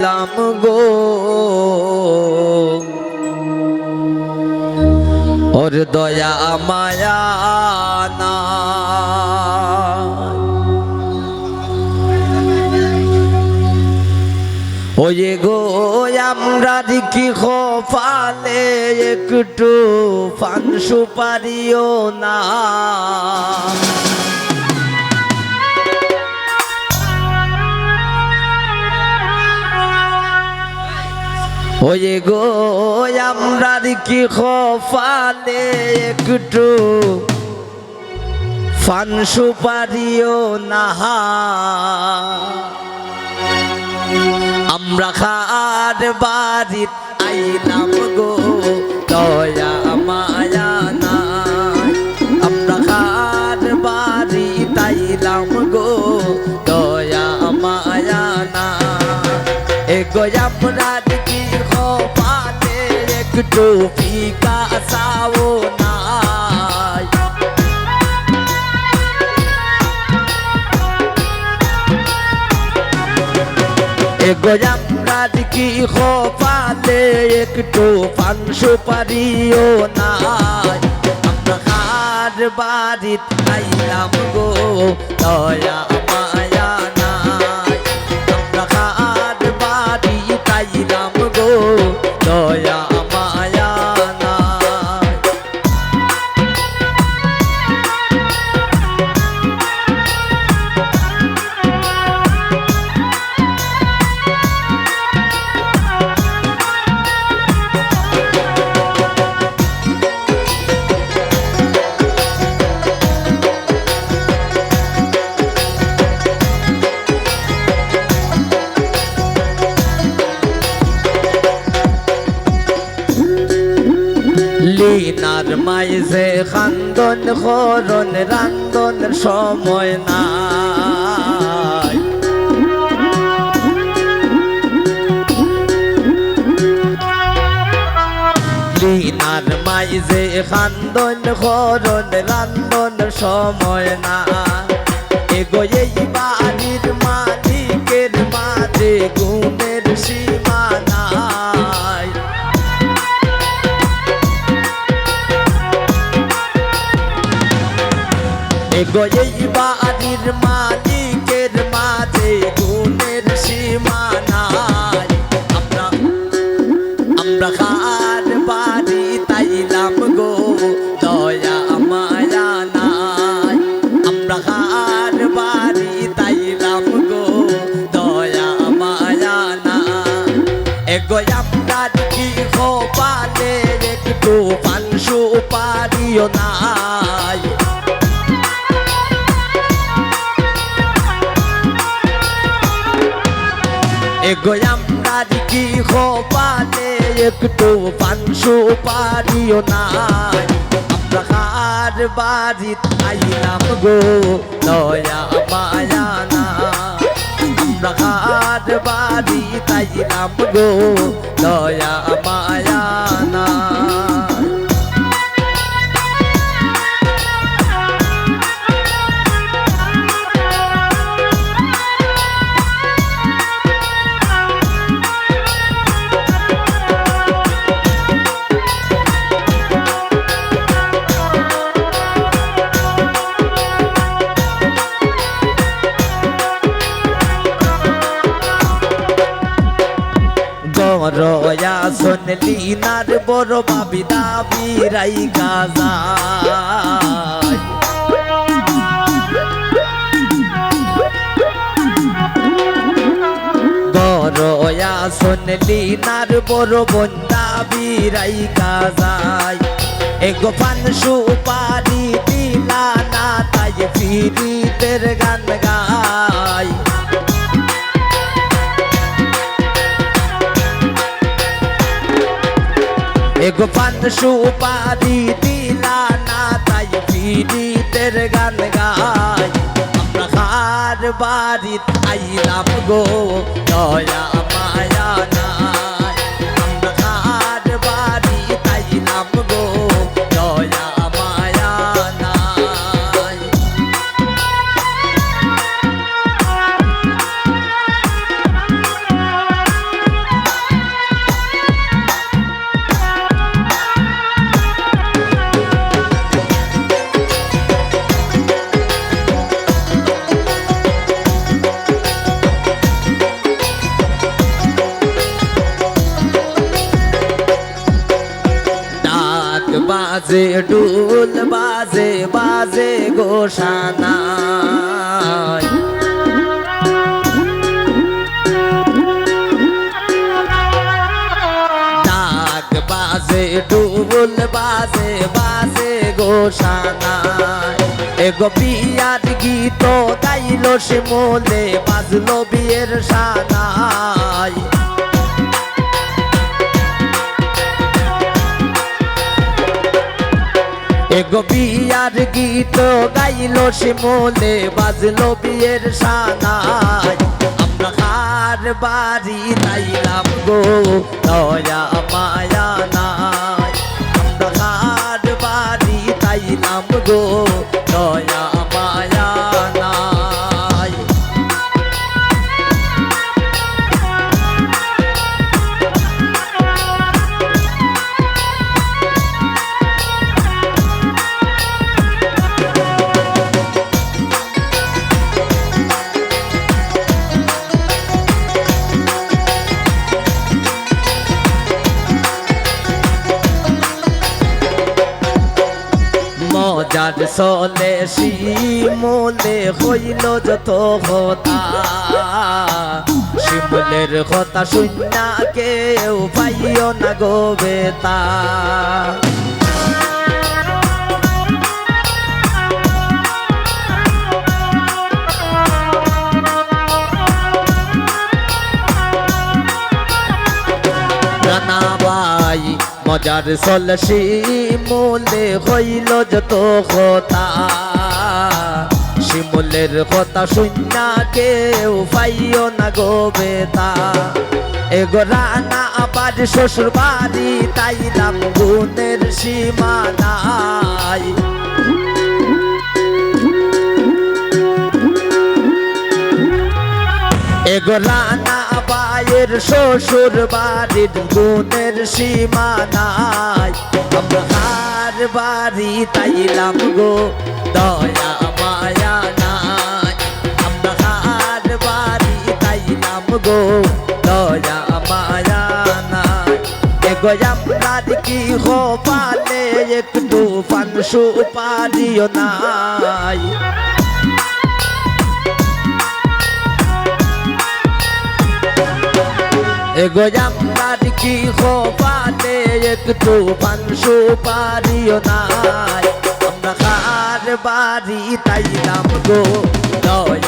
লাম গো ওর দয়া মায়া না ওয়ে গো আমরা কি খোফালে একটু পান সুপারিও না ওয়ে গো আমরা কি খোফালে একটু পান সুপারিও না আমরা খার বাড়িত আইলাম গো দয়া মায়া নাই আমরা খার বাড়িত আইলাম গো দয়া মায়া না এগো আমরা কি খোফালে একটু ফিকা সাও না এগো আমরা কি খোফালে একটু পান সুপারিও নাই আমরা খার বাড়িত আইলাম গো দয়া মায়া নাই আমরা খার বাড়িত আইলাম গো দয়া মায়া নাই লিনার মাইজে খান্দন খরণ রান্দন সময় নাই লিনার মাইজে খান্দন খরণ রান্দন সময় না এগো এই বাড়ির মালিকের মাঝে গুণের সীমা নাই এগো এই বাড়ির মালিকের মাঝে গুণের সীমা নাই আমরা খার বাড়ি তাইলাম গো দয়া মায়া নাই আমরা খার বাড়ি তাইলাম গো দয়া মায়া নাই এগো আমরা কি খোফালে একটু পান সুপারিও নাই এগো আমরা কি খোফালে একটু পান সুপারিও নাই আমরা খার বাড়িত আইলাম গো দয়া মায়া নাই আমরা খার বাড়িত আইলাম গো দয়া মায়া নাই রয়া শুনলি নার বড় বাবি দাবি রাই গাজা রয়া শুনলি নার বড় বোন দাবি রাই গাজাই এগো পান সুপারি দিলা না তাই ফিরিতের গান গাই এগো পান সুপারি দিলা না তাই ফিরিতের গান গাই আমরা খার বাড়িত আইলাম গো দয়া মায়া নাই আমরা খার বাড়িত আইলাম গো দয়া মায়া নাই বাজে ঢোল বাজে বাজে গোসানাই ডাক বাজে ঢোল বাজে বাজে গোসানাই এগো বিয়ার গীত গাইল শিমুলে বাজলো বিয়ের সানাই এগো বিয়ার গীত গাইল শিমুলে বাজলো বিয়ের সানাই আমরা কার বাড়ি তাইলাম গো দয়া মায়া নাই আমরা কার বাড়ি তাইলাম গো দয়া মায়া নাই মজার চলে শিমুলে হইল যত কথা শিমুলের কথা শুননা কেউ পাইও না গো বেতা রানা ভাই মজার চলে শিমুলে হইল যত কথা শিমুলের কথা শুননা কেউ পাইও না গো বেতা এগো রানা আবার শ্বশুর বাড়ি তাইলাম গুণের সীমা নাই এগো রানা বায়ের শ্বশুর বাড়ির গুণের সীমা নাই আমরা কার বাড়ি তাইলাম গো দয়া মায়া নাই আমরা কার বাড়ি তাইলাম গো দয়া মায়া নাই এগো আপনার কি পালে একটু পান সুপারিও নাই এগো আমার কি পালে একটু পান সুপারিও নাই আমরা কার বাড়ি তাইলাম গো দয়া